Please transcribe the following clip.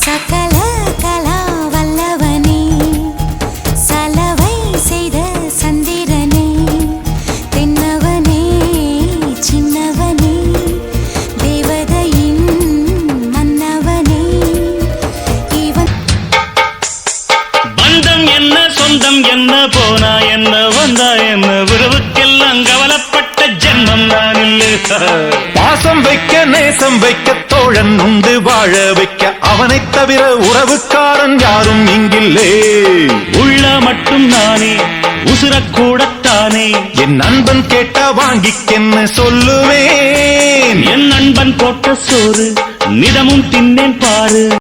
சகல கலா வல்லவனே சலவை செய்த சந்திரனே தென்னவனே சின்னவனே தேவதையின் மன்னவனே இவன் பந்தம் என்ன சொந்தம் என்ன போனா என்ன வந்தா என்ன உறவுக்கெல்லாம் கவலைப்பட்ட ஜென்மம் நான் இல்லை. பாசம் வைக்க நேசம் வைக்க தோழன் உண்டு வாழ வைக்க அவனைத் தவிர உறவுக்காரன் யாரும் இங்கில்லே. உள்ள மட்டும் நானே உசுரக்கூடத்தானே என் நண்பன் கேட்டா வாங்கிக்கென்னு சொல்லுவேன். என் நண்பன் போட்ட சோறு நிதமும் தின்னேன் பாரு.